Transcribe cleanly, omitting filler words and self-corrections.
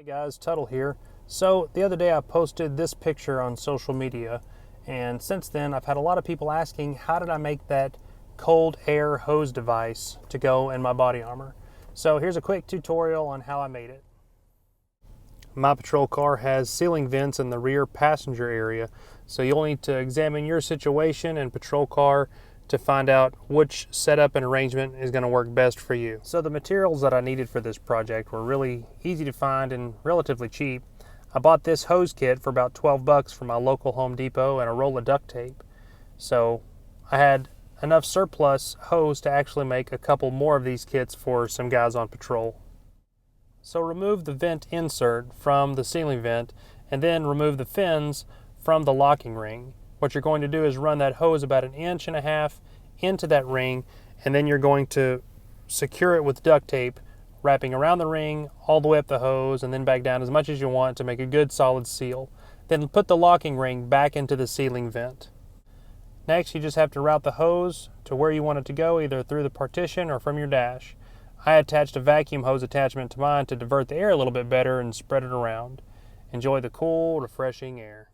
Hey guys, Tuttle here. So the other day I posted this picture on social media, and since then I've had a lot of people asking how did I make that cold air hose device to go in my body armor. So here's a quick tutorial on how I made it. My patrol car has ceiling vents in the rear passenger area, so you'll need to examine your situation and patrol car to find out which setup and arrangement is going to work best for you. So the materials that I needed for this project were really easy to find and relatively cheap. I bought this hose kit for about 12 bucks from my local Home Depot and a roll of duct tape. So I had enough surplus hose to actually make a couple more of these kits for some guys on patrol. So remove the vent insert from the ceiling vent and then remove the fins from the locking ring. What you're going to do is run that hose about 1.5 inches into that ring, and then you're going to secure it with duct tape, wrapping around the ring all the way up the hose and then back down as much as you want to make a good solid seal. Then put the locking ring back into the ceiling vent. Next, you just have to route the hose to where you want it to go, either through the partition or from your dash. I attached a vacuum hose attachment to mine to divert the air a little bit better and spread it around. Enjoy the cool, refreshing air.